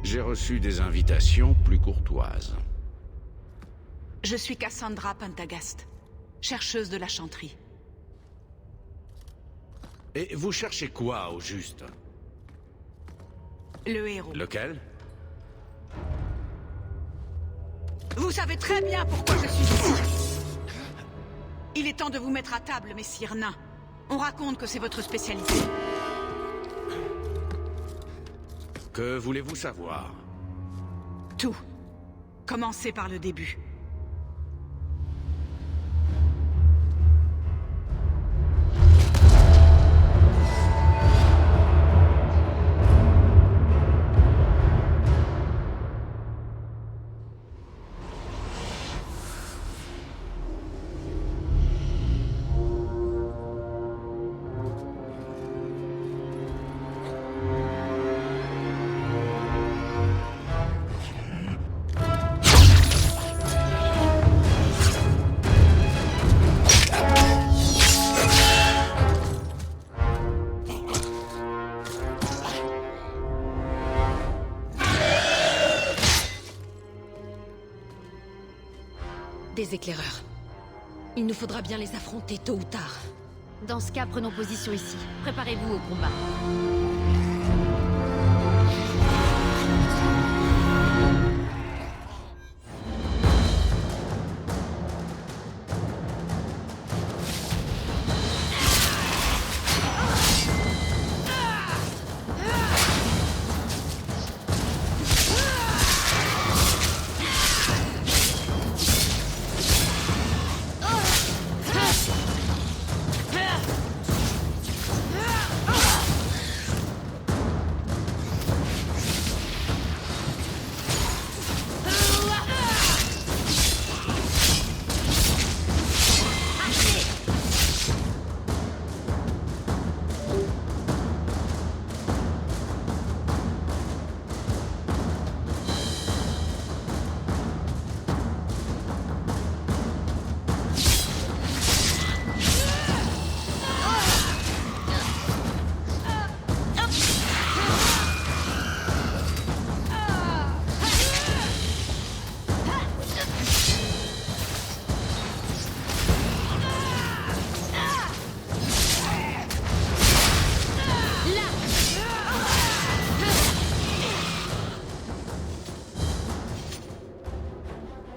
J'ai reçu des invitations plus courtoises. Je suis Cassandra Pentagast, chercheuse de la chanterie. Et vous cherchez quoi, au juste? Le héros. Lequel? Vous savez très bien pourquoi je suis ici. Il est temps de vous mettre à table, messire nain. On raconte que c'est votre spécialité. Que voulez-vous savoir? Tout. Commencez par le début. Des éclaireurs. Il nous faudra bien les affronter tôt ou tard. Dans ce cas, prenons position ici. Préparez-vous au combat.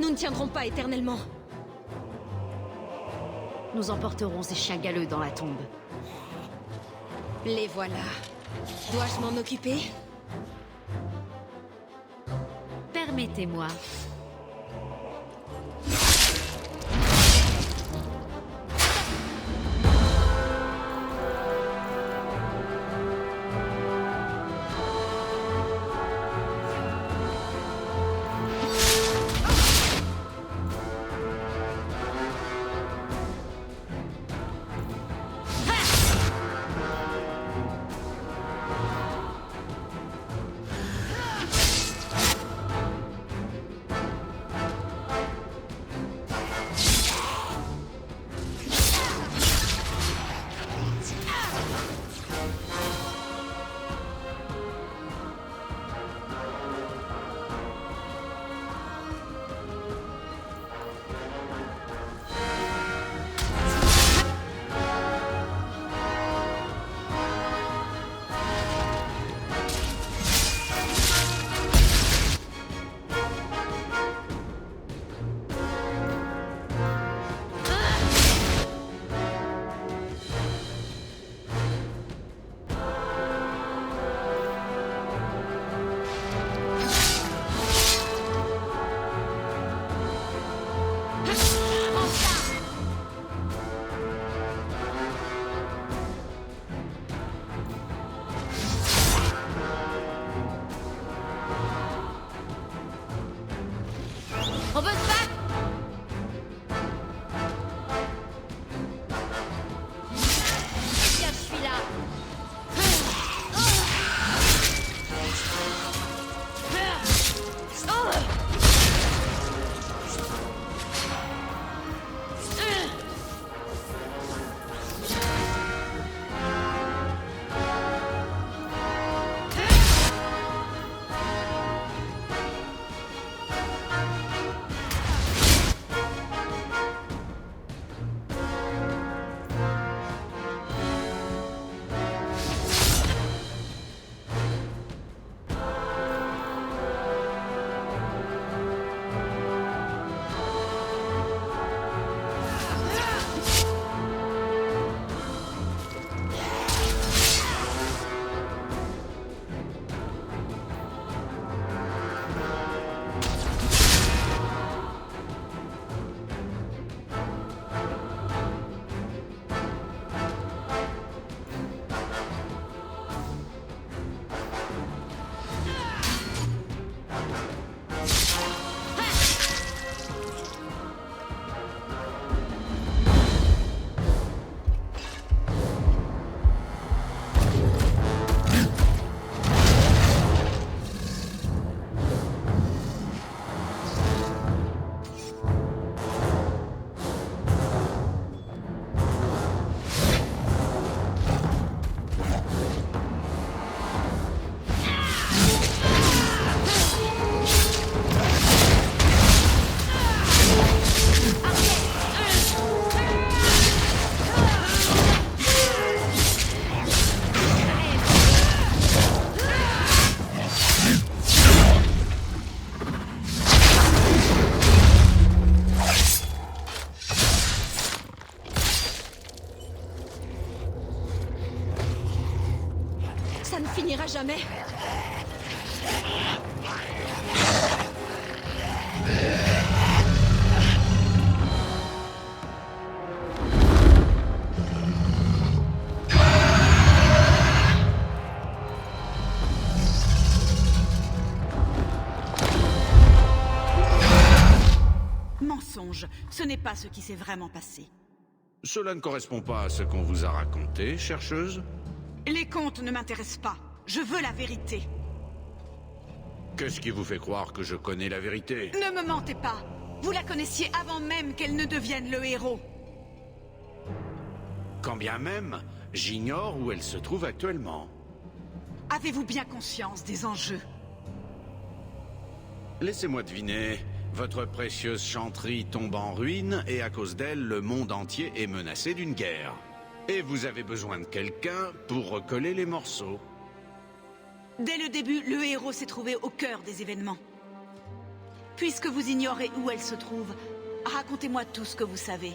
Nous ne tiendrons pas éternellement. Nous emporterons ces chiens galeux dans la tombe. Les voilà. Dois-je m'en occuper? Permettez-moi. jamais. Mensonge, ce n'est pas ce qui s'est vraiment passé. Cela ne correspond pas à ce qu'on vous a raconté, chercheuse. Les contes ne m'intéressent pas. Je veux la vérité. Qu'est-ce qui vous fait croire que je connais la vérité? Ne me mentez pas. Vous la connaissiez avant même qu'elle ne devienne le héros. Quand bien même, j'ignore où elle se trouve actuellement. Avez-vous bien conscience des enjeux? Laissez-moi deviner. Votre précieuse chanterie tombe en ruine et à cause d'elle, le monde entier est menacé d'une guerre. Et vous avez besoin de quelqu'un pour recoller les morceaux. Dès le début, le héros s'est trouvé au cœur des événements. Puisque vous ignorez où elle se trouve, racontez-moi tout ce que vous savez.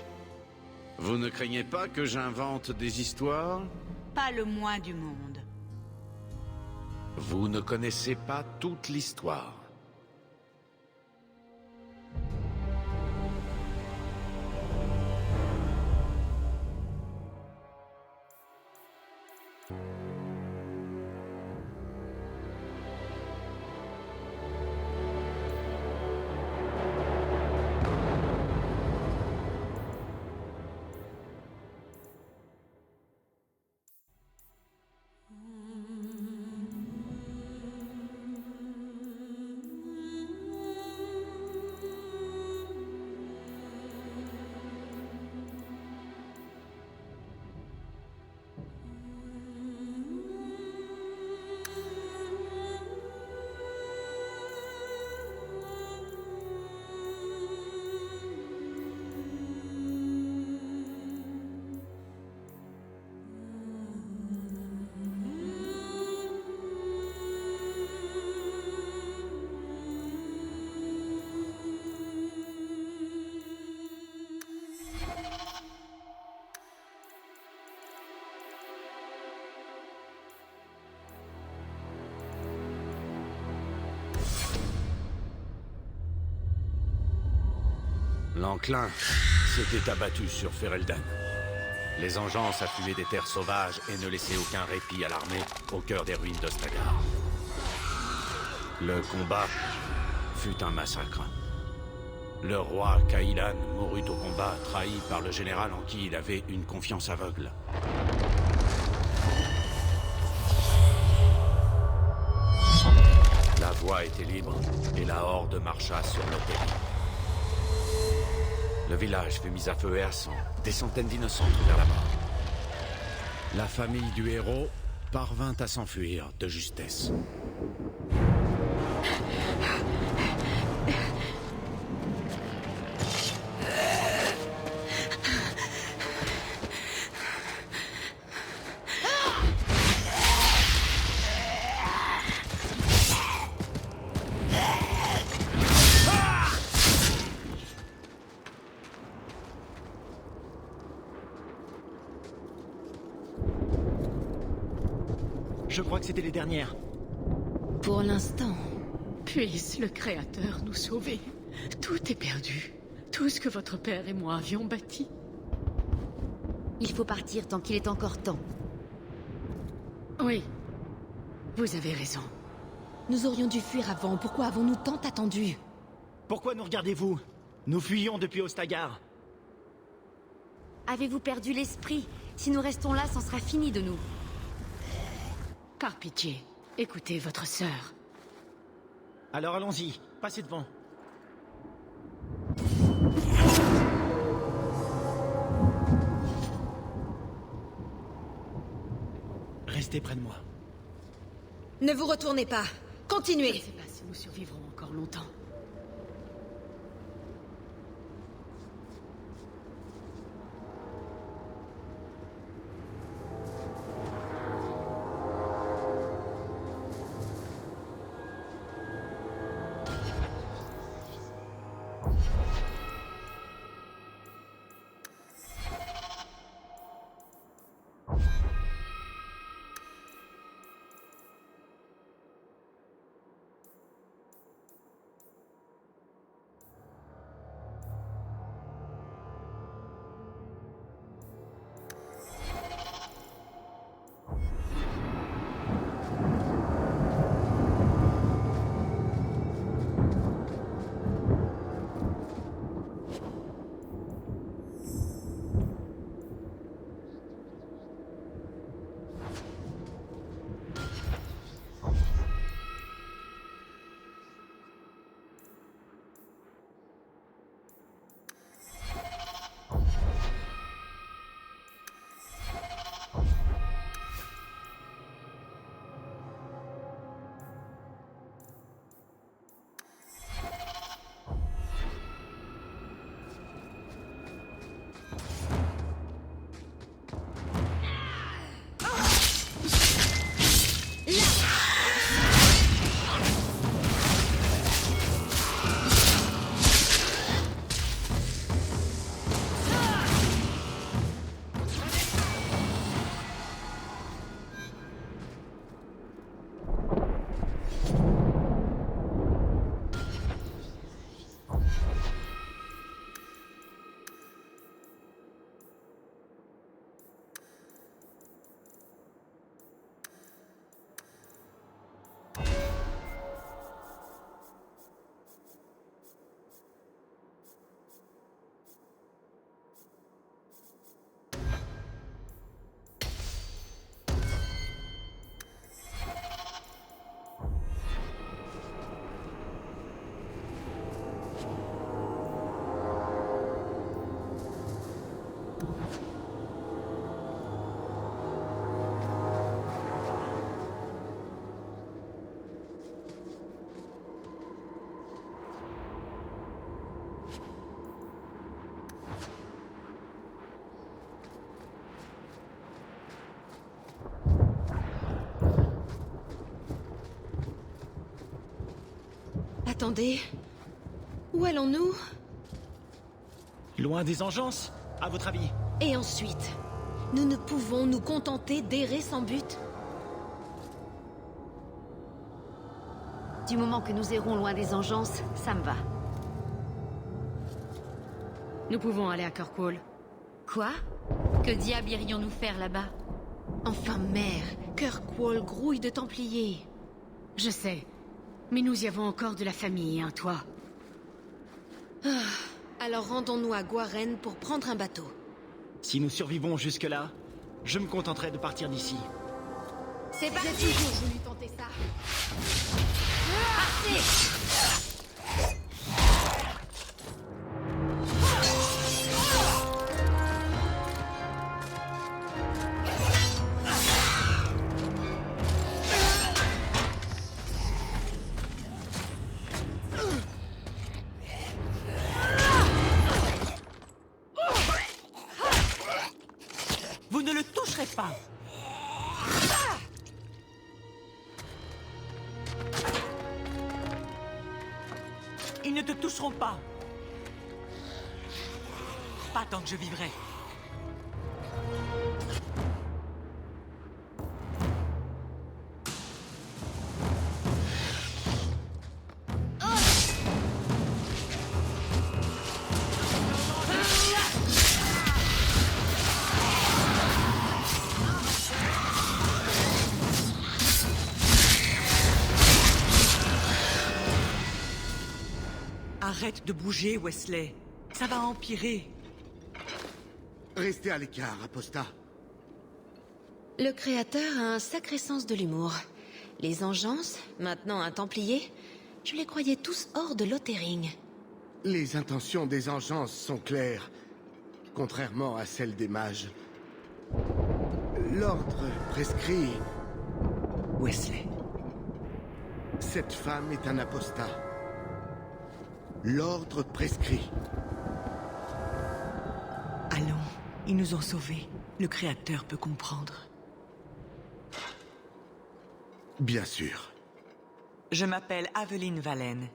Vous ne craignez pas que j'invente des histoires? Pas le moins du monde. Vous ne connaissez pas toute l'histoire. L'enclin s'était abattu sur Ferelden. Les engences affluaient des terres sauvages et ne laissaient aucun répit à l'armée au cœur des ruines d'Ostagar. Le combat fut un massacre. Le roi Kailan mourut au combat, trahi par le général en qui il avait une confiance aveugle. La voie était libre et la horde marcha sur nos terres. Le village fut mis à feu et à sang. Des centaines d'innocents trouvèrent la mort. La famille du héros parvint à s'enfuir de justesse. Je crois que c'était les dernières. Pour l'instant. Puisse le Créateur nous sauver. Tout est perdu. Tout ce que votre père et moi avions bâti. Il faut partir tant qu'il est encore temps. Oui. Vous avez raison. Nous aurions dû fuir avant. Pourquoi avons-nous tant attendu? Pourquoi nous regardez-vous? Nous fuyons depuis Ostagar. Avez-vous perdu l'esprit? Si nous restons là, c'en sera fini de nous. Par pitié, écoutez votre sœur. Alors allons-y, passez devant. Restez près de moi. Ne vous retournez pas. Je ne Continuez. sais pas si nous survivrons encore longtemps. Attendez. Où allons-nous? Loin des engences, à votre avis? Et ensuite, nous ne pouvons nous contenter d'errer sans but? Du moment que nous errons loin des engences, ça me va. Nous pouvons aller à Kirkwall. Quoi? Que diable irions-nous faire là-bas? Enfin, mère, Kirkwall grouille de Templiers. Je sais. Mais nous y avons encore de la famille, hein, toi. Alors rendons-nous à Gwaren pour prendre un bateau. Si nous survivons jusque-là, je me contenterai de partir d'ici. C'est parti! J'ai toujours voulu tenter ça. Partez! Vous ne le toucherez pas. Ils ne te toucheront pas. Pas tant que je vivrai. Arrête de bouger, Wesley. Ça va empirer. Restez à l'écart, Apostat. Le Créateur a un sacré sens de l'humour. Les Engences, maintenant un Templier, je les croyais tous hors de Lothering. Les intentions des engences sont claires, contrairement à celles des mages. L'ordre prescrit... Wesley. Cette femme est un apostat. L'ordre prescrit. Allons, ils nous ont sauvés. Le Créateur peut comprendre. Bien sûr. Je m'appelle Aveline Valen.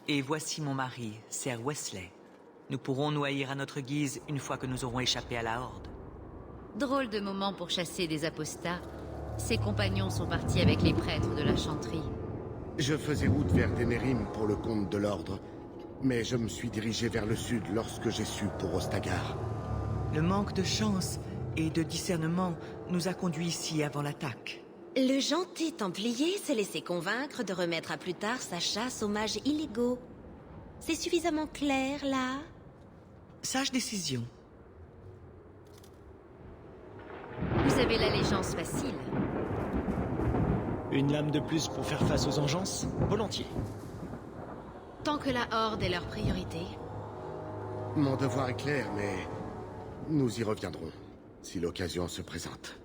Et voici mon mari, Sir Wesley. Nous pourrons nous haïr à notre guise une fois que nous aurons échappé à la Horde. Drôle de moment pour chasser des apostats. Ses compagnons sont partis avec les prêtres de la chanterie. Je faisais route vers Denerim pour le compte de l'ordre, mais je me suis dirigé vers le sud lorsque j'ai su pour Ostagar. Le manque de chance et de discernement nous a conduits ici avant l'attaque. Le gentil Templier s'est laissé convaincre de remettre à plus tard sa chasse aux mages illégaux. C'est suffisamment clair, là? Sage décision. Vous avez l'allégeance facile. Une lame de plus pour faire face aux engences? Volontiers. Tant que la Horde est leur priorité. Mon devoir est clair, mais nous y reviendrons, si l'occasion se présente.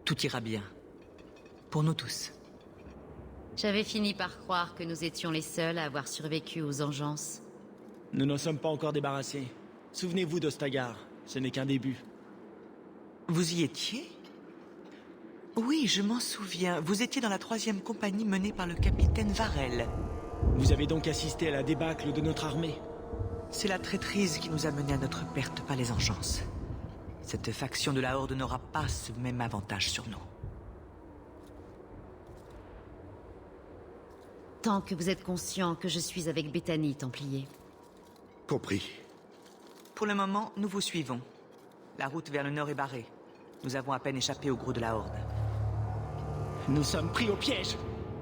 Tout ira bien. Pour nous tous. J'avais fini par croire que nous étions les seuls à avoir survécu aux engences. Nous n'en sommes pas encore débarrassés. Souvenez-vous d'Ostagar, ce n'est qu'un début. Vous y étiez? Oui, je m'en souviens. Vous étiez dans la 3e compagnie menée par le capitaine Varel. Vous avez donc assisté à la débâcle de notre armée? C'est la traîtrise qui nous a menés à notre perte, pas les engences. Cette faction de la Horde n'aura pas ce même avantage sur nous. Tant que vous êtes conscient que je suis avec Bethany, Templier. Compris. Pour le moment, nous vous suivons. La route vers le nord est barrée. Nous avons à peine échappé au gros de la Horde. Nous sommes pris au piège.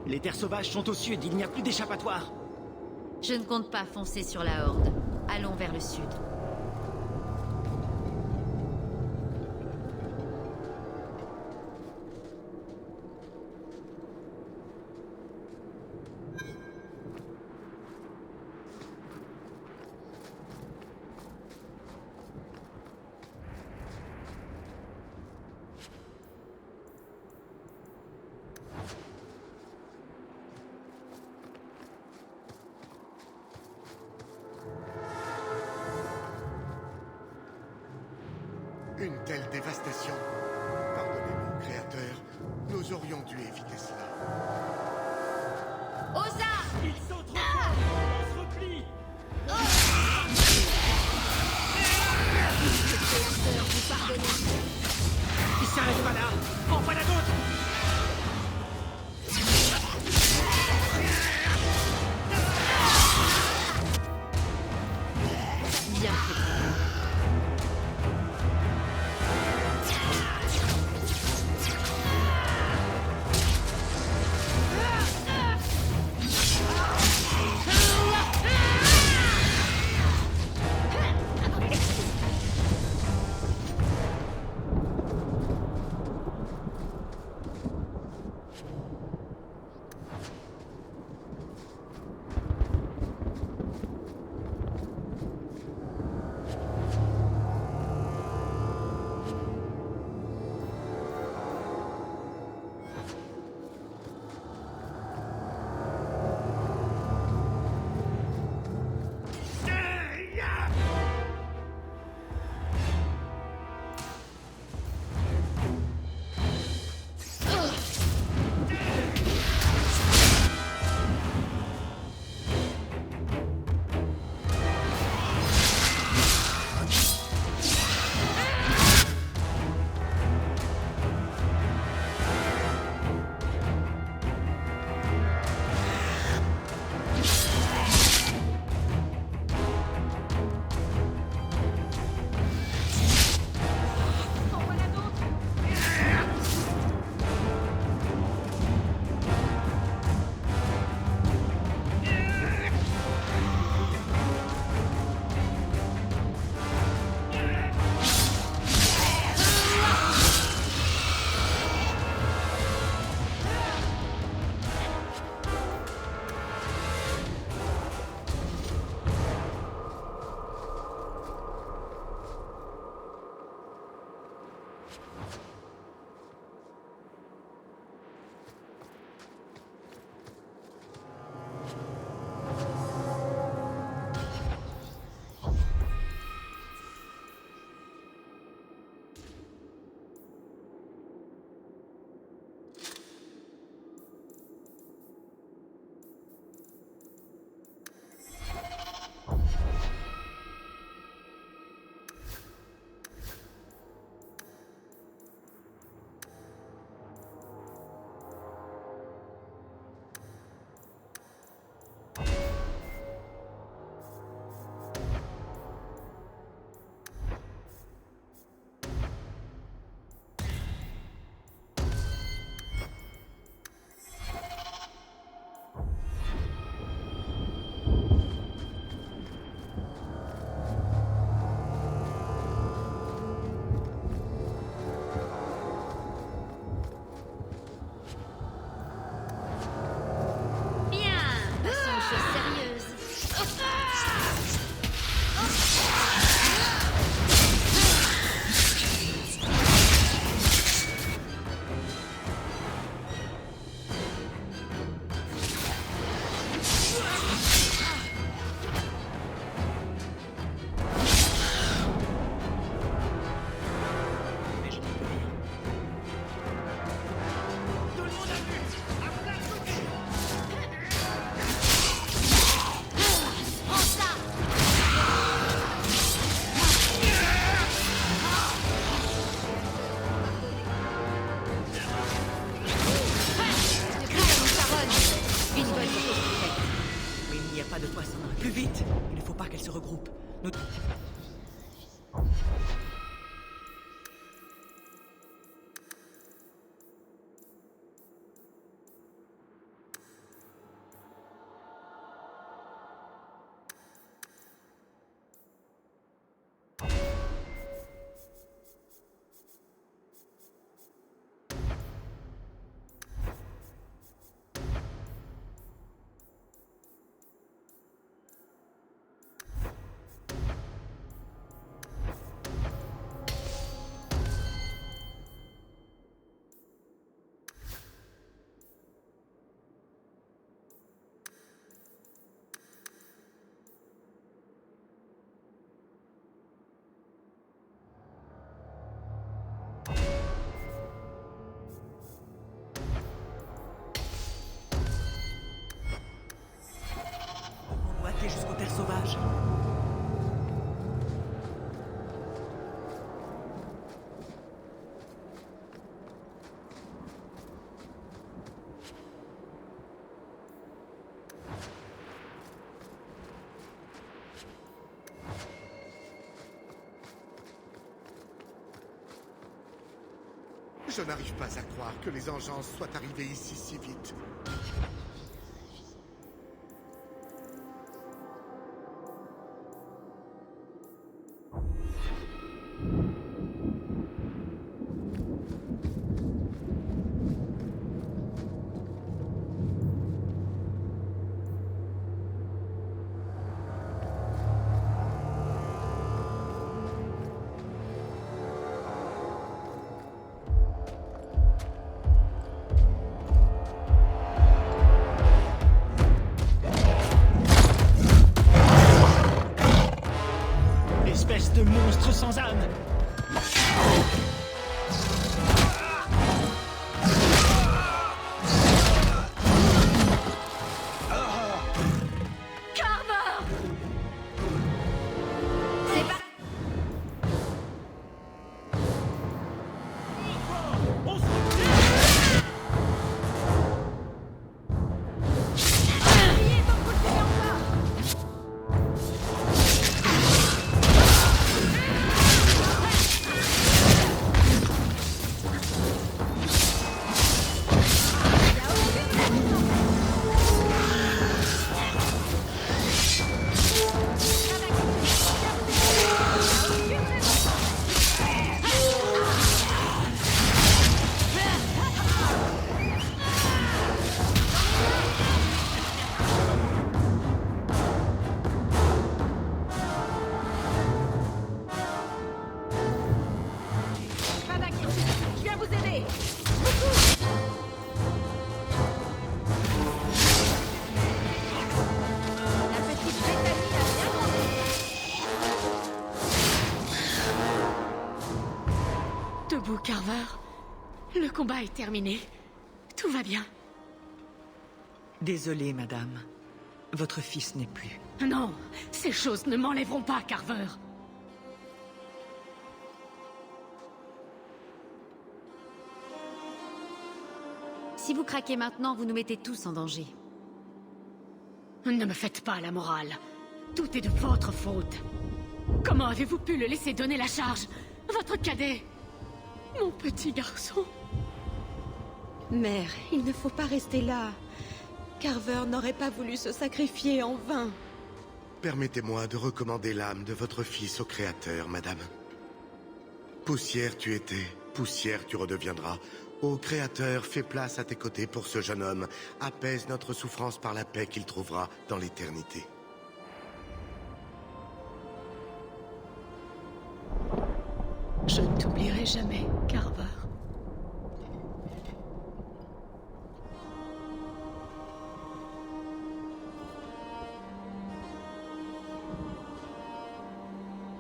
Les terres sauvages sont au sud, il n'y a plus d'échappatoire. Je ne compte pas foncer sur la Horde. Allons vers le sud. Une telle dévastation. Pardonnez-nous, Créateur. Nous aurions dû éviter cela. Aux armes! pas de poisson. Plus vite! Il ne faut pas qu'elle se regroupe. Nous... On doit aller jusqu'aux terres sauvages. Je n'arrive pas à croire que les engeances soient arrivées ici si vite. Espèce de monstre sans âme! Debout, Carver. Le combat est terminé. Tout va bien. Désolée, madame. Votre fils n'est plus. Non, ces choses ne m'enlèveront pas, Carver. Si vous craquez maintenant, vous nous mettez tous en danger. Ne me faites pas la morale. Tout est de votre faute. Comment avez-vous pu le laisser donner la charge? Votre cadet. Mon petit garçon. Mère, il ne faut pas rester là. Carver n'aurait pas voulu se sacrifier en vain. Permettez-moi de recommander l'âme de votre fils au Créateur, madame. Poussière tu étais, poussière tu redeviendras. Ô Créateur, fais place à tes côtés pour ce jeune homme. Apaise notre souffrance par la paix qu'il trouvera dans l'éternité. Je ne t'oublierai jamais, Carver.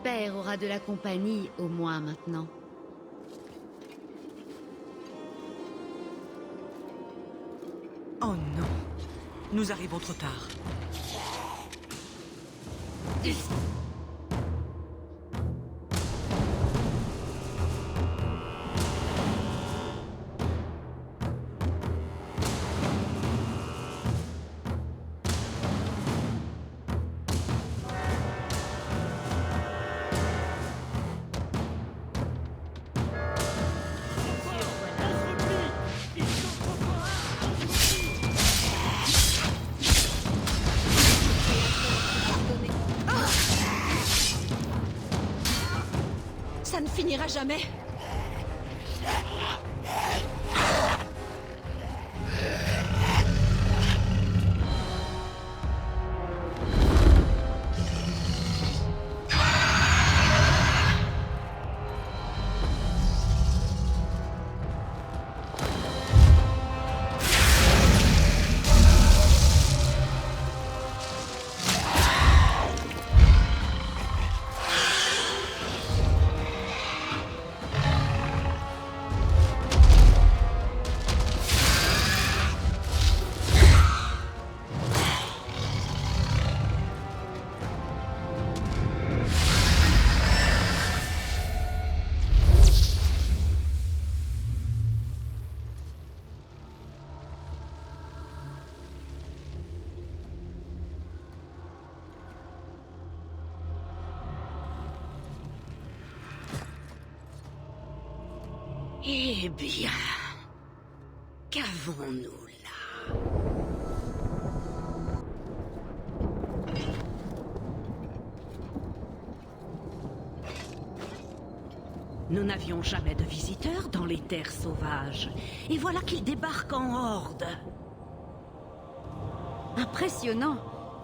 Père aura de la compagnie, au moins maintenant. Oh non. Nous arrivons trop tard. Ça ne finira jamais. Eh bien, qu'avons-nous là? Nous n'avions jamais de visiteurs dans les terres sauvages. Et voilà qu'ils débarquent en horde. Impressionnant.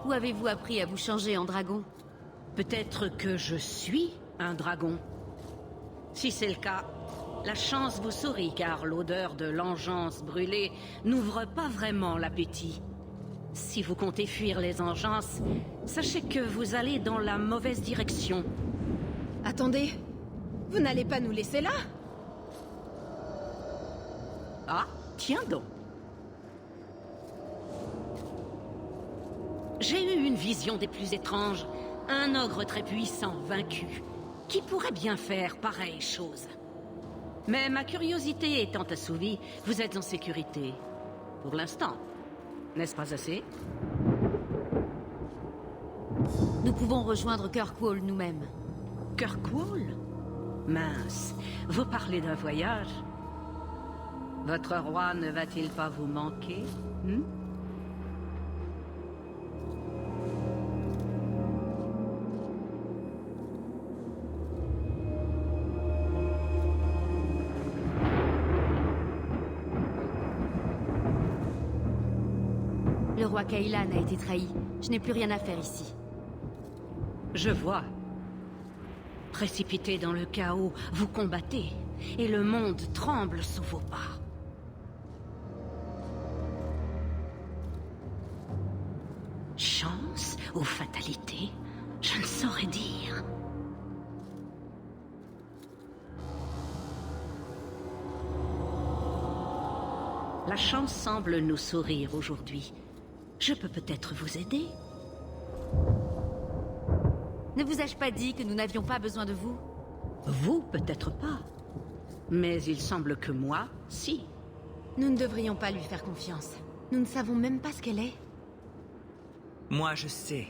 Où avez-vous appris à vous changer en dragon? Peut-être que je suis un dragon. Si c'est le cas, la chance vous sourit, car l'odeur de l'engeance brûlée n'ouvre pas vraiment l'appétit. Si vous comptez fuir les engeances, sachez que vous allez dans la mauvaise direction. Attendez, vous n'allez pas nous laisser là? Ah, tiens donc. J'ai eu une vision des plus étranges. Un ogre très puissant, vaincu, qui pourrait bien faire pareille chose. Mais ma curiosité étant assouvie, vous êtes en sécurité. Pour l'instant. N'est-ce pas assez? Nous pouvons rejoindre Kirkwall nous-mêmes. Kirkwall? Mince, vous parlez d'un voyage? Votre roi ne va-t-il pas vous manquer, Le roi Kailan a été trahi. Je n'ai plus rien à faire ici. Je vois. Précipité dans le chaos, vous combattez, et le monde tremble sous vos pas. Chance ou fatalité, je ne saurais dire. La chance semble nous sourire aujourd'hui. Je peux peut-être vous aider. Ne vous ai-je pas dit que nous n'avions pas besoin de vous? Vous, peut-être pas. Mais il semble que moi, si. Nous ne devrions pas lui faire confiance. Nous ne savons même pas ce qu'elle est. Moi, je sais.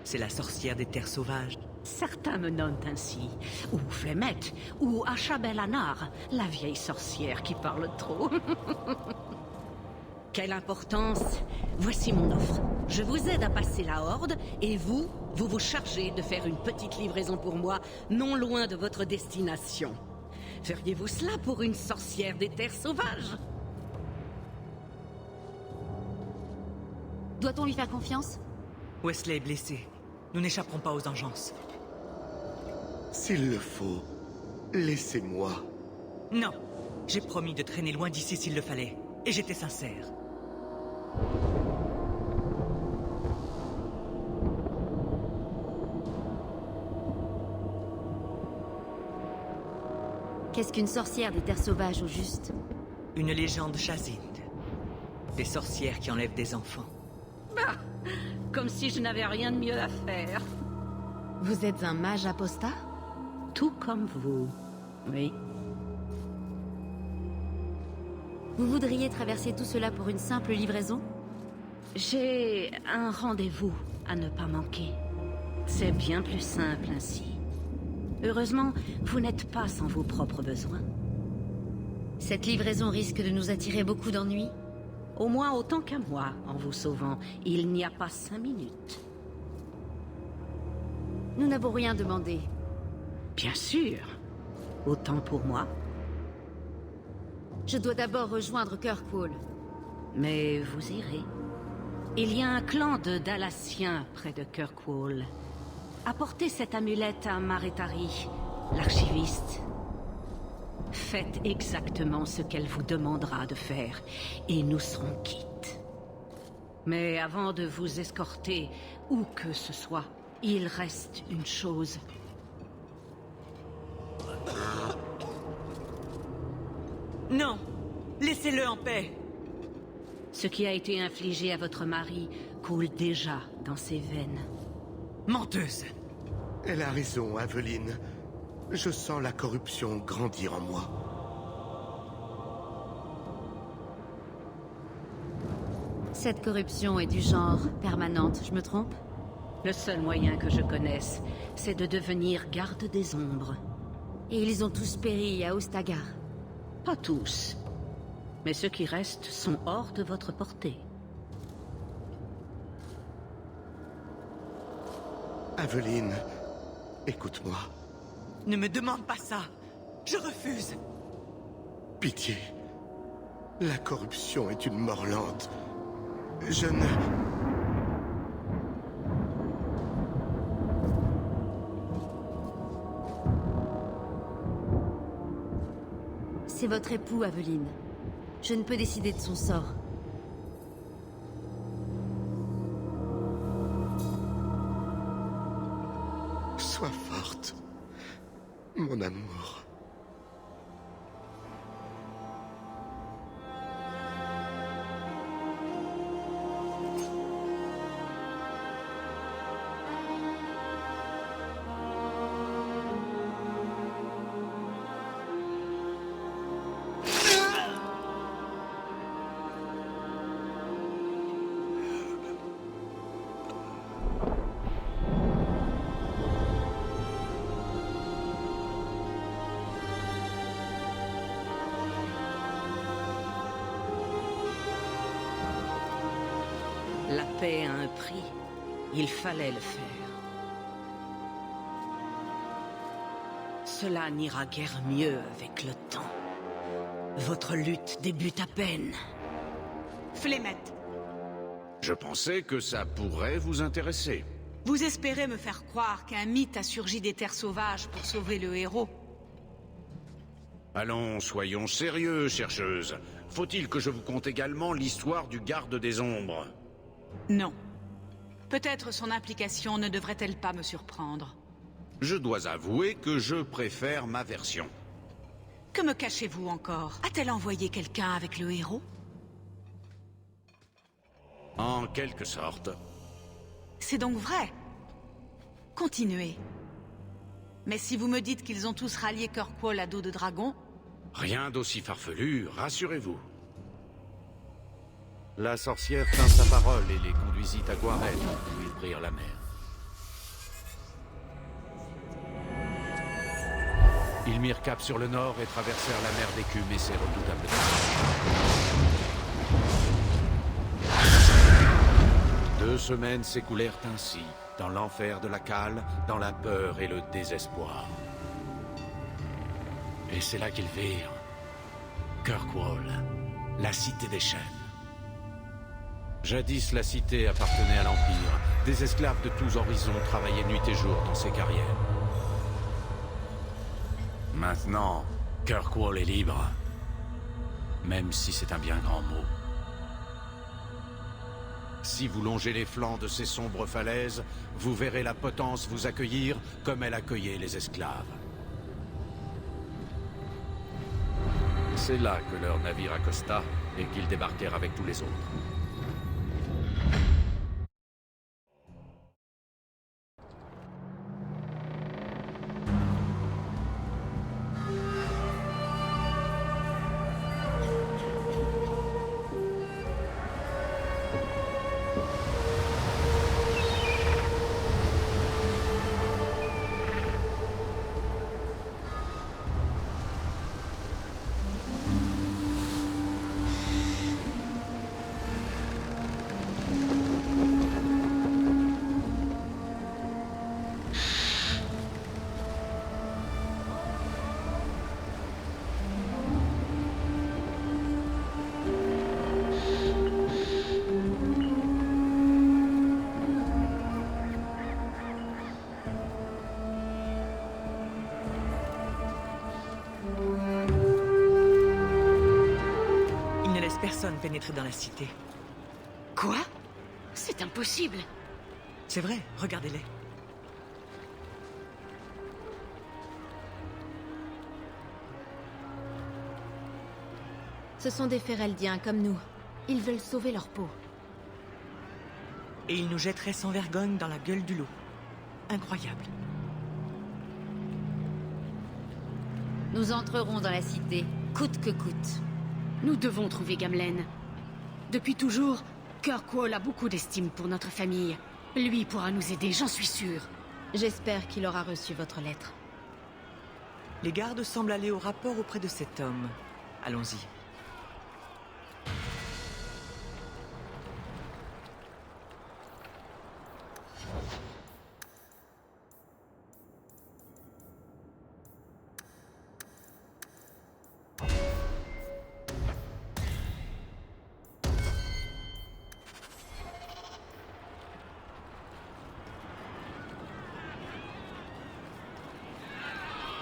C'est la sorcière des terres sauvages. Certains me nomment ainsi. Ou Flemette, ou Achabel-Anar, la vieille sorcière qui parle trop. Quelle importance! Voici mon offre. Je vous aide à passer la horde, et vous vous chargez de faire une petite livraison pour moi, non loin de votre destination. Feriez-vous cela pour une sorcière des terres sauvages? Doit-on lui faire confiance? Wesley est blessé. Nous n'échapperons pas aux engeances. S'il le faut, laissez-moi. Non. J'ai promis de traîner loin d'ici s'il le fallait. Et j'étais sincère. Qu'est-ce qu'une sorcière des terres sauvages, au juste? Une légende chaside. Des sorcières qui enlèvent des enfants. Bah, comme si je n'avais rien de mieux à faire. Vous êtes un mage apostat? Tout comme vous, oui. Vous voudriez traverser tout cela pour une simple livraison? J'ai un rendez-vous à ne pas manquer. C'est bien plus simple ainsi. Heureusement, vous n'êtes pas sans vos propres besoins. Cette livraison risque de nous attirer beaucoup d'ennuis. Au moins autant qu'à moi, en vous sauvant. Il n'y a pas 5 minutes. Nous n'avons rien demandé. Bien sûr. Autant pour moi. Je dois d'abord rejoindre Kirkwall. Mais vous irez. Il y a un clan de Dalassiens près de Kirkwall. Apportez cette amulette à Maretari, l'archiviste. Faites exactement ce qu'elle vous demandera de faire, et nous serons quittes. Mais avant de vous escorter, où que ce soit, il reste une chose. Non! Laissez-le en paix! Ce qui a été infligé à votre mari coule déjà dans ses veines. Menteuse! Elle a raison, Aveline. Je sens la corruption grandir en moi. Cette corruption est du genre permanente, je me trompe? Le seul moyen que je connaisse, c'est de devenir garde des ombres. Et ils ont tous péri à Ostagar. Pas tous. Mais ceux qui restent sont hors de votre portée. Aveline, écoute-moi. Ne me demande pas ça! Je refuse! Pitié. La corruption est une mort lente. Je ne... C'est votre époux, Aveline. Je ne peux décider de son sort. Sois forte, mon amour. La paix a un prix. Il fallait le faire. Cela n'ira guère mieux avec le temps. Votre lutte débute à peine. Flémette, Je pensais que ça pourrait vous intéresser. vous espérez me faire croire qu'un mythe a surgi des terres sauvages pour sauver le héros? Allons, soyons sérieux, chercheuse. Faut-il que je vous conte également l'histoire du garde des ombres? Non. Peut-être son implication ne devrait-elle pas me surprendre. Je dois avouer que je préfère ma version. Que me cachez-vous encore? A-t-elle envoyé quelqu'un avec le héros? En quelque sorte. C'est donc vrai. Continuez. Mais si vous me dites qu'ils ont tous rallié Kirkwall à dos de dragon... Rien d'aussi farfelu, rassurez-vous. La sorcière tint sa parole et les conduisit à Guarel, où ils prirent la mer. Ils mirent cap sur le nord et traversèrent la mer d'écume et ses redoutables terres. 2 semaines s'écoulèrent ainsi, dans l'enfer de la cale, dans la peur et le désespoir. Et c'est là qu'ils virent Kirkwall, la cité des chaînes. Jadis, la cité appartenait à l'Empire. Des esclaves de tous horizons travaillaient nuit et jour dans ces carrières. Maintenant, Kirkwall est libre. Même si c'est un bien grand mot. Si vous longez les flancs de ces sombres falaises, vous verrez la potence vous accueillir comme elle accueillait les esclaves. C'est là que leur navire accosta et qu'ils débarquèrent avec tous les autres. pénétrer dans la cité. Quoi? C'est impossible. C'est vrai, regardez-les. Ce sont des Fereldiens comme nous. Ils veulent sauver leur peau. Et ils nous jetteraient sans vergogne dans la gueule du loup. Incroyable. Nous entrerons dans la cité, coûte que coûte. Nous devons trouver Gamlen. Depuis toujours, Kirkwall a beaucoup d'estime pour notre famille. Lui pourra nous aider, j'en suis sûre. J'espère qu'il aura reçu votre lettre. Les gardes semblent aller au rapport auprès de cet homme. Allons-y.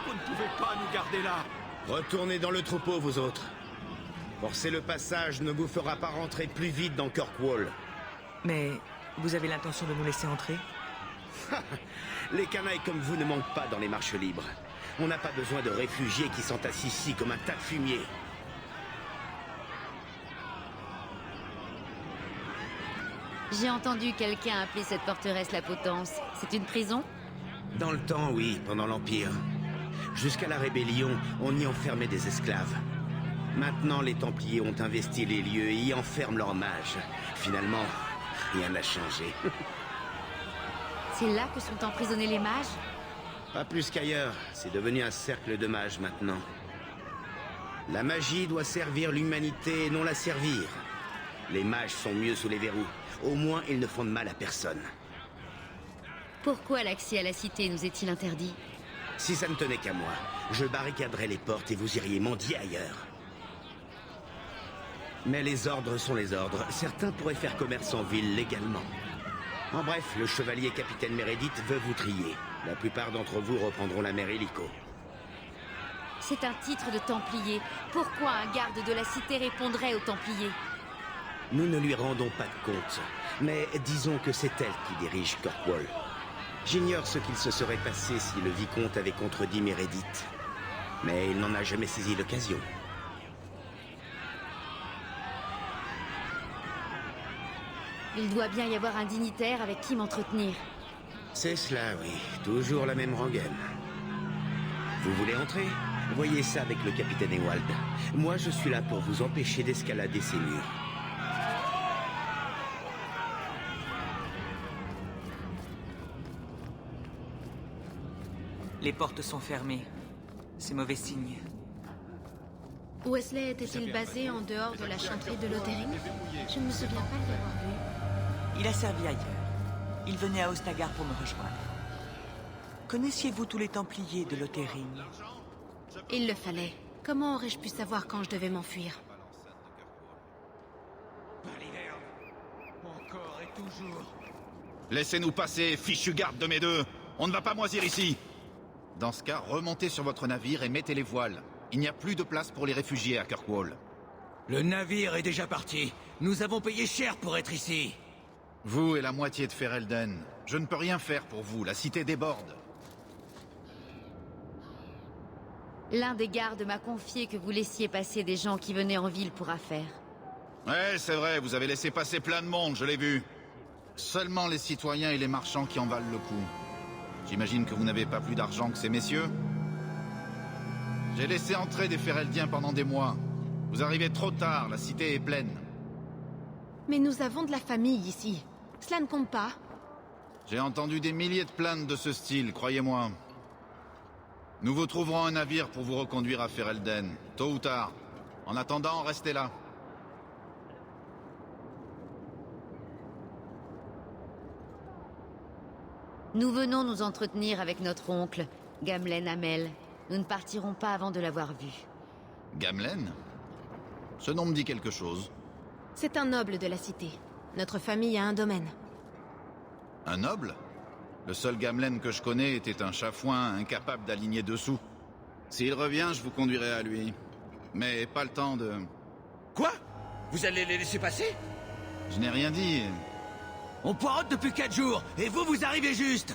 Vous ne pouvez pas nous garder là. Retournez dans le troupeau, vous autres. Forcer le passage ne vous fera pas rentrer plus vite dans Kirkwall. Mais vous avez l'intention de nous laisser entrer? Les canailles comme vous ne manquent pas dans les marches libres. On n'a pas besoin de réfugiés qui s'entassent ici comme un tas de fumier. J'ai entendu quelqu'un appeler cette forteresse la Potence. C'est une prison? Dans le temps, oui, pendant l'Empire. Jusqu'à la rébellion, on y enfermait des esclaves. Maintenant, les Templiers ont investi les lieux et y enferment leurs mages. Finalement, rien n'a changé. C'est là que sont emprisonnés les mages? Pas plus qu'ailleurs, c'est devenu un cercle de mages maintenant. La magie doit servir l'humanité et non la servir. Les mages sont mieux sous les verrous. Au moins, ils ne font de mal à personne. Pourquoi l'accès à la cité nous est-il interdit? Si ça ne tenait qu'à moi, je barricaderais les portes et vous iriez mendier ailleurs. Mais les ordres sont les ordres. Certains pourraient faire commerce en ville légalement. En bref, le chevalier capitaine Meredith veut vous trier. La plupart d'entre vous reprendront la mer Hélico. C'est un titre de Templier. Pourquoi un garde de la cité répondrait aux Templiers? Nous ne lui rendons pas de compte. Mais disons que c'est elle qui dirige Kirkwall. J'ignore ce qu'il se serait passé si le vicomte avait contredit Meredith. Mais il n'en a jamais saisi l'occasion. Il doit bien y avoir un dignitaire avec qui m'entretenir. C'est cela, oui. Toujours la même rengaine. Vous voulez entrer? Voyez ça avec le capitaine Ewald. Moi, je suis là pour vous empêcher d'escalader ces murs. Les portes sont fermées. C'est mauvais signe. Wesley était-il basé en dehors de la chanterie de Lothering? Je ne me souviens pas de l'avoir vu. Il a servi ailleurs. Il venait à Ostagar pour me rejoindre. Connaissiez-vous tous les Templiers de Lothering? Il le fallait. Comment aurais-je pu savoir quand je devais m'enfuir? Encore et toujours. Laissez-nous passer, fichu garde de mes deux. On ne va pas moisir ici. Dans ce cas, remontez sur votre navire et mettez les voiles. Il n'y a plus de place pour les réfugiés à Kirkwall. Le navire est déjà parti. Nous avons payé cher pour être ici. Vous et la moitié de Ferelden. Je ne peux rien faire pour vous, la cité déborde. L'un des gardes m'a confié que vous laissiez passer des gens qui venaient en ville pour affaires. Ouais, c'est vrai, vous avez laissé passer plein de monde, je l'ai vu. Seulement les citoyens et les marchands qui en valent le coup. J'imagine que vous n'avez pas plus d'argent que ces messieurs? J'ai laissé entrer des Fereldiens pendant des mois. Vous arrivez trop tard, la cité est pleine. Mais nous avons de la famille ici. Cela ne compte pas. J'ai entendu des milliers de plaintes de ce style, croyez-moi. Nous vous trouverons un navire pour vous reconduire à Ferelden, tôt ou tard. En attendant, restez là. Nous venons nous entretenir avec notre oncle, Gamlen Amel. Nous ne partirons pas avant de l'avoir vu. Gamlen? Ce nom me dit quelque chose. C'est un noble de la cité. Notre famille a un domaine. Un noble? Le seul Gamlen que je connais était un chafouin incapable d'aligner dessous. S'il revient, je vous conduirai à lui. Mais pas le temps de... Quoi? Vous allez les laisser passer? Je n'ai rien dit. On poireaute depuis 4 jours, et vous arrivez juste.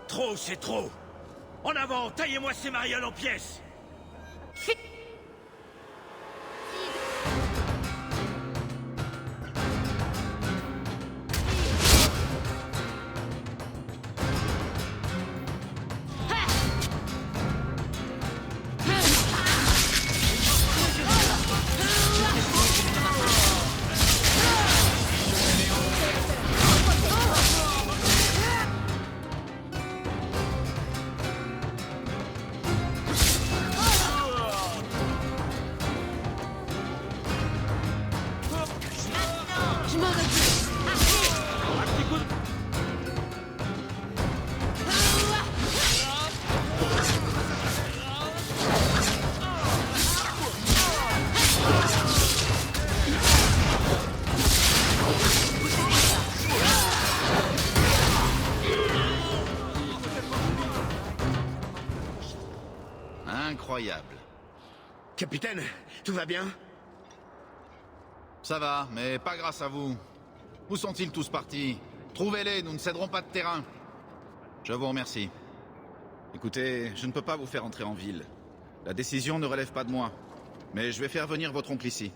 Trop, c'est trop. En avant, taillez-moi ces marioles en pièces. Incroyable. Capitaine, tout va bien? Ça va, mais pas grâce à vous. Où sont-ils tous partis? Trouvez-les, nous ne céderons pas de terrain. Je vous remercie. Écoutez, je ne peux pas vous faire entrer en ville. La décision ne relève pas de moi. Mais je vais faire venir votre oncle ici.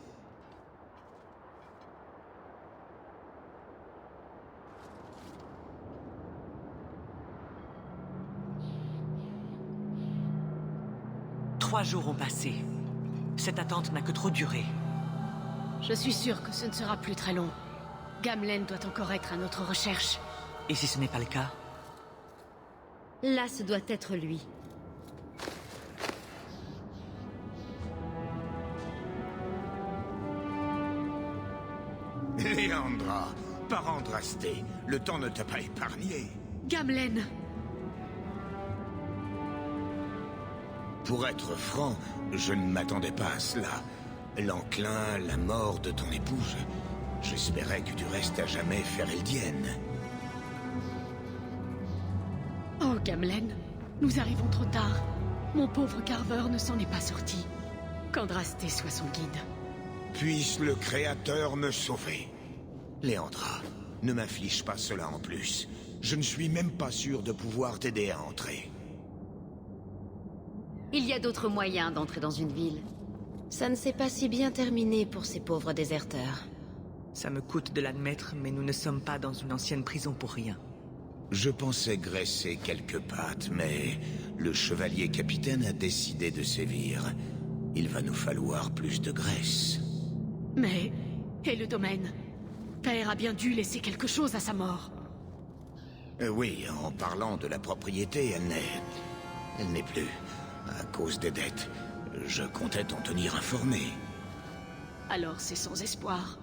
Trois jours ont passé. Cette attente n'a que trop duré. Je suis sûr que ce ne sera plus très long. Gamlen doit encore être à notre recherche. Et si ce n'est pas le cas? Là, ce doit être lui. Léandra, parent Drasté, le temps ne t'a pas épargné. Gamlen! Pour être franc, je ne m'attendais pas à cela. L'enclin, la mort de ton épouse. J'espérais que tu restes à jamais Fereldienne. Oh, Gamlen, nous arrivons trop tard. Mon pauvre Carver ne s'en est pas sorti. Qu'Andrasté soit son guide. Puisse le Créateur me sauver. Léandra, ne m'inflige pas cela en plus. Je ne suis même pas sûr de pouvoir t'aider à entrer. Il y a d'autres moyens d'entrer dans une ville. Ça ne s'est pas si bien terminé pour ces pauvres déserteurs. Ça me coûte de l'admettre, mais nous ne sommes pas dans une ancienne prison pour rien. Je pensais graisser quelques pattes, mais le chevalier capitaine a décidé de sévir. Il va nous falloir plus de graisse. Mais... et le domaine? Père a bien dû laisser quelque chose à sa mort. Oui, en parlant de la propriété, elle n'est plus. À cause des dettes, je comptais t'en tenir informé. Alors c'est sans espoir.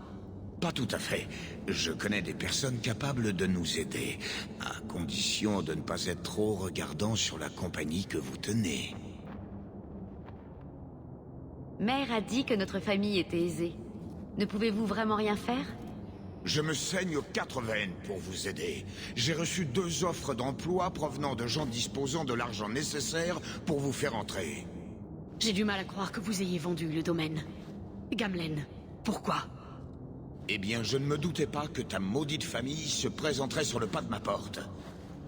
Pas tout à fait. Je connais des personnes capables de nous aider, à condition de ne pas être trop regardant sur la compagnie que vous tenez. Mère a dit que notre famille était aisée. Ne pouvez-vous vraiment rien faire? Je me saigne aux 4 veines pour vous aider. J'ai reçu 2 offres d'emploi provenant de gens disposant de l'argent nécessaire pour vous faire entrer. J'ai du mal à croire que vous ayez vendu le domaine. Gamlen, pourquoi? Eh bien, je ne me doutais pas que ta maudite famille se présenterait sur le pas de ma porte.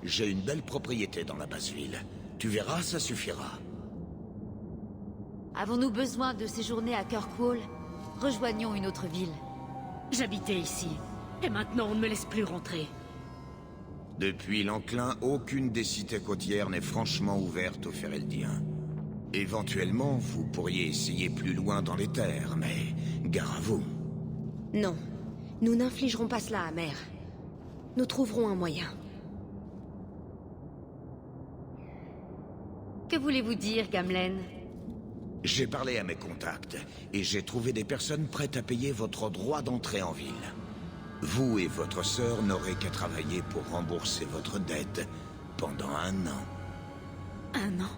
J'ai une belle propriété dans la basse ville. Tu verras, ça suffira. Avons-nous besoin de séjourner à Kirkwall? Rejoignons une autre ville. J'habitais ici, et maintenant on ne me laisse plus rentrer. Depuis l'enclin, aucune des cités côtières n'est franchement ouverte aux Fereldiens. Éventuellement, vous pourriez essayer plus loin dans les terres, mais gare à vous. Non, nous n'infligerons pas cela à Mère. Nous trouverons un moyen. Que voulez-vous dire, Gamlen? J'ai parlé à mes contacts, et j'ai trouvé des personnes prêtes à payer votre droit d'entrée en ville. Vous et votre sœur n'aurez qu'à travailler pour rembourser votre dette pendant 1 an. 1 an?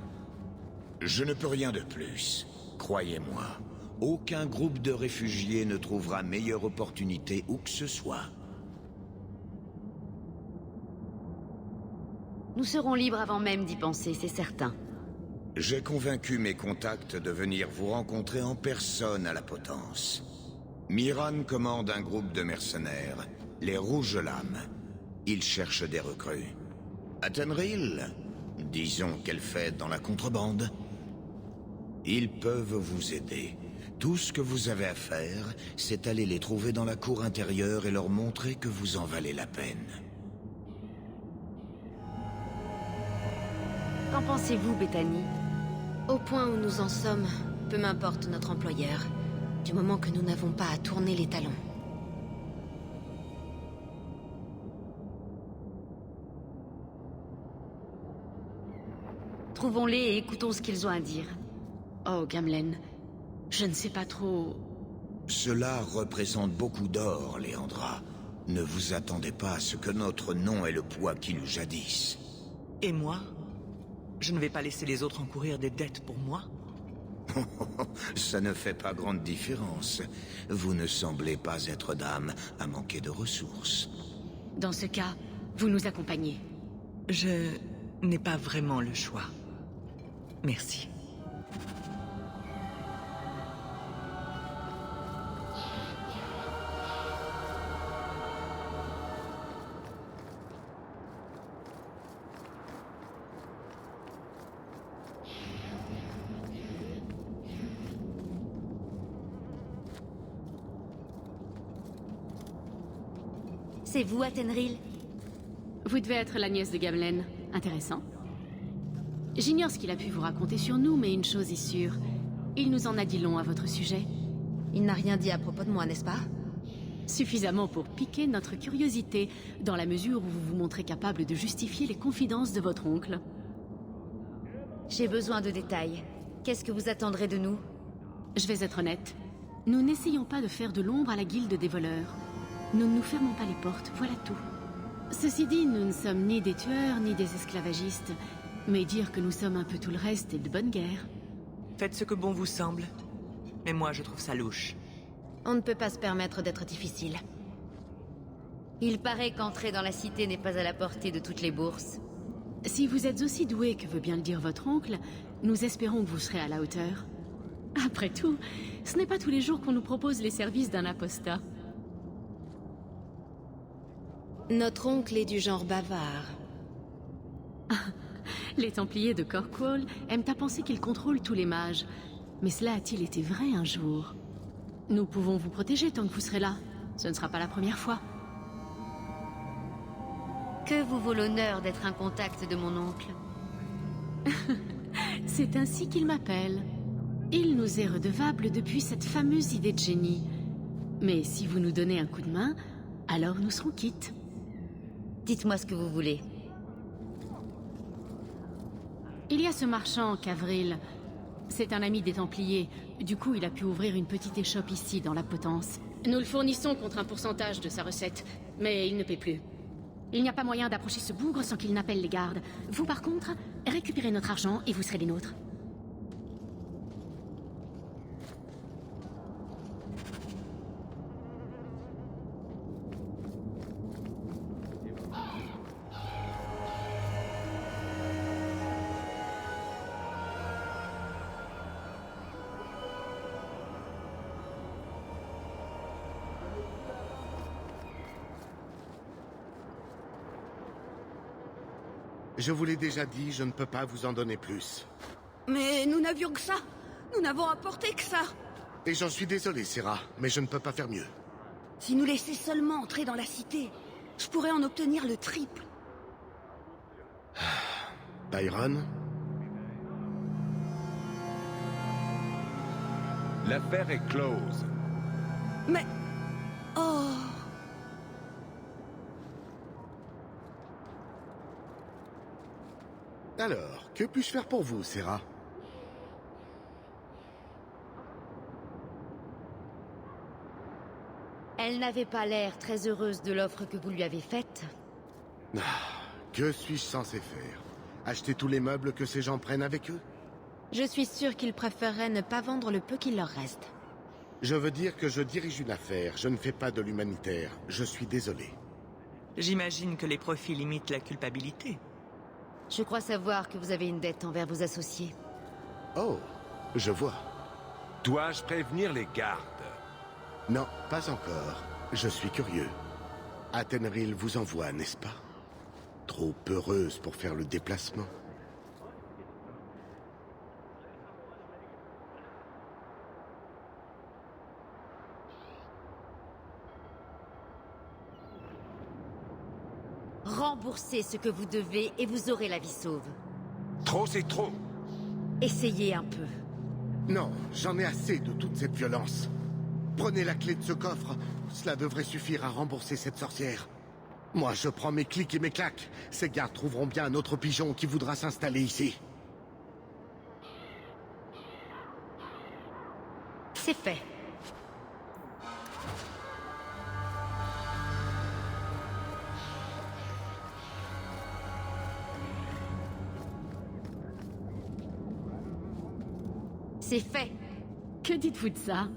Je ne peux rien de plus. Croyez-moi, aucun groupe de réfugiés ne trouvera meilleure opportunité où que ce soit. Nous serons libres avant même d'y penser, c'est certain. J'ai convaincu mes contacts de venir vous rencontrer en personne à la Potence. Miran commande un groupe de mercenaires, les Rouges Lames. Ils cherchent des recrues. Athenril, disons qu'elle fait dans la contrebande. Ils peuvent vous aider. Tout ce que vous avez à faire, c'est aller les trouver dans la cour intérieure et leur montrer que vous en valez la peine. Qu'en pensez-vous, Bethany? Au point où nous en sommes, peu m'importe notre employeur, du moment que nous n'avons pas à tourner les talons. Trouvons-les et écoutons ce qu'ils ont à dire. Oh, Gamlen, je ne sais pas trop... Cela représente beaucoup d'or, Léandra. Ne vous attendez pas à ce que notre nom ait le poids qu'il eut jadis. Et moi? Je ne vais pas laisser les autres encourir des dettes pour moi? Ça ne fait pas grande différence. Vous ne semblez pas être d'âme à manquer de ressources. Dans ce cas, vous nous accompagnez. Je n'ai pas vraiment le choix. Merci. C'est vous, Athenril? Vous devez être la nièce de Gamlen. Intéressant. J'ignore ce qu'il a pu vous raconter sur nous, mais une chose est sûre. Il nous en a dit long à votre sujet. Il n'a rien dit à propos de moi, n'est-ce pas? Suffisamment pour piquer notre curiosité, dans la mesure où vous vous montrez capable de justifier les confidences de votre oncle. J'ai besoin de détails. Qu'est-ce que vous attendrez de nous? Je vais être honnête. Nous n'essayons pas de faire de l'ombre à la guilde des voleurs. Nous ne nous fermons pas les portes, voilà tout. Ceci dit, nous ne sommes ni des tueurs, ni des esclavagistes. Mais dire que nous sommes un peu tout le reste est de bonne guerre. Faites ce que bon vous semble. Mais moi, je trouve ça louche. On ne peut pas se permettre d'être difficile. Il paraît qu'entrer dans la cité n'est pas à la portée de toutes les bourses. Si vous êtes aussi doué que veut bien le dire votre oncle, nous espérons que vous serez à la hauteur. Après tout, ce n'est pas tous les jours qu'on nous propose les services d'un apostat. Notre oncle est du genre bavard. Les Templiers de Corkwall aiment à penser qu'ils contrôlent tous les mages. Mais cela a-t-il été vrai un jour? Nous pouvons vous protéger tant que vous serez là. Ce ne sera pas la première fois. Que vous vaut l'honneur d'être un contact de mon oncle? C'est ainsi qu'il m'appelle. Il nous est redevable depuis cette fameuse idée de génie. Mais si vous nous donnez un coup de main, alors nous serons quittes. Dites-moi ce que vous voulez. Il y a ce marchand, Cavril. C'est un ami des Templiers. Du coup, il a pu ouvrir une petite échoppe ici, dans la Potence. Nous le fournissons contre un pourcentage de sa recette, mais il ne paie plus. Il n'y a pas moyen d'approcher ce bougre sans qu'il n'appelle les gardes. Vous, par contre, récupérez notre argent et vous serez les nôtres. Je vous l'ai déjà dit, je ne peux pas vous en donner plus. Mais nous n'avions que ça. Nous n'avons apporté que ça. Et j'en suis désolé, Serah, mais je ne peux pas faire mieux. Si nous laissait seulement entrer dans la cité, je pourrais en obtenir le triple. Byron? L'affaire est close. Mais... Oh... Alors, que puis-je faire pour vous, Serah? Elle n'avait pas l'air très heureuse de l'offre que vous lui avez faite. Que suis-je censé faire? Acheter tous les meubles que ces gens prennent avec eux? Je suis sûre qu'ils préféreraient ne pas vendre le peu qu'il leur reste. Je veux dire que je dirige une affaire, je ne fais pas de l'humanitaire. Je suis désolé. J'imagine que les profits limitent la culpabilité. Je crois savoir que vous avez une dette envers vos associés. Oh, je vois. Dois-je prévenir les gardes? Non, pas encore. Je suis curieux. Athénril vous envoie, n'est-ce pas? Trop heureuse pour faire le déplacement. Remboursez ce que vous devez et vous aurez la vie sauve. Trop, c'est trop. Essayez un peu. Non, j'en ai assez de toute cette violence. Prenez la clé de ce coffre. Cela devrait suffire à rembourser cette sorcière. Moi, je prends mes clics et mes claques. Ces gardes trouveront bien un autre pigeon qui voudra s'installer ici. C'est fait. C'est fait. Que dites-vous de ça?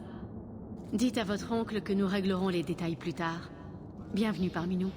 Dites à votre oncle que nous réglerons les détails plus tard. Bienvenue parmi nous.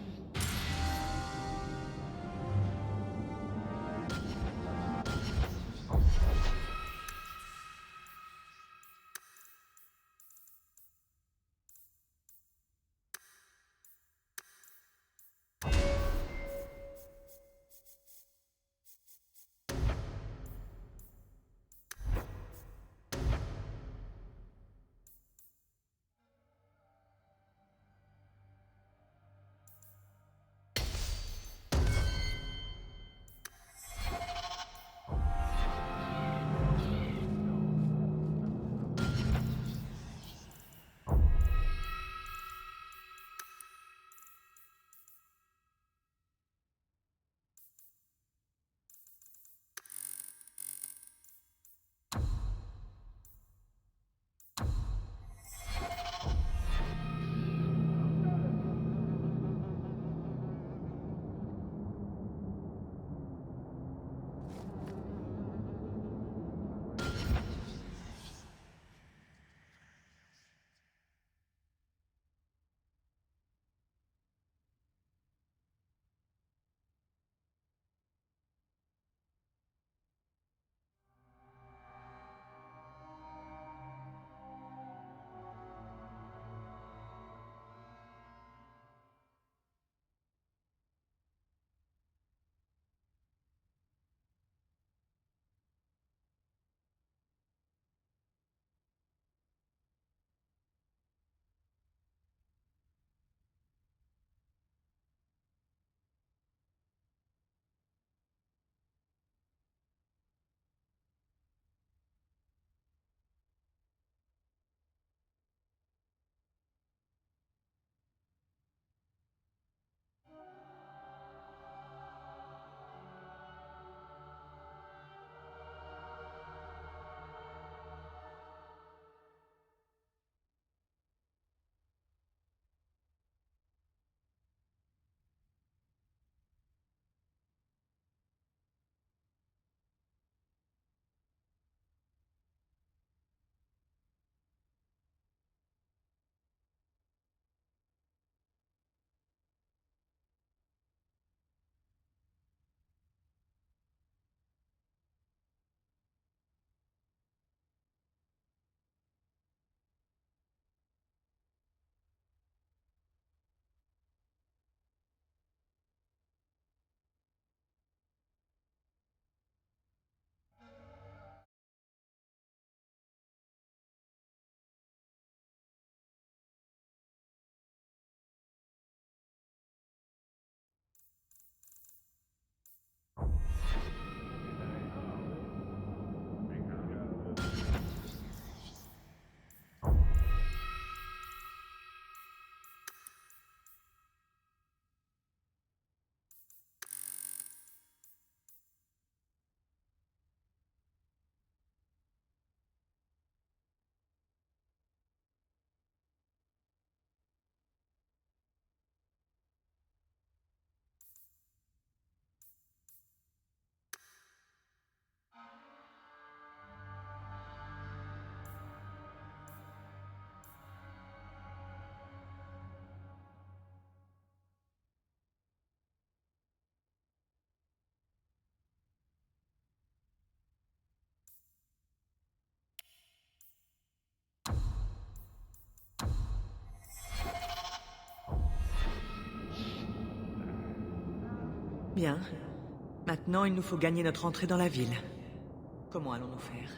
Bien. Maintenant, il nous faut gagner notre entrée dans la ville. Comment allons-nous faire?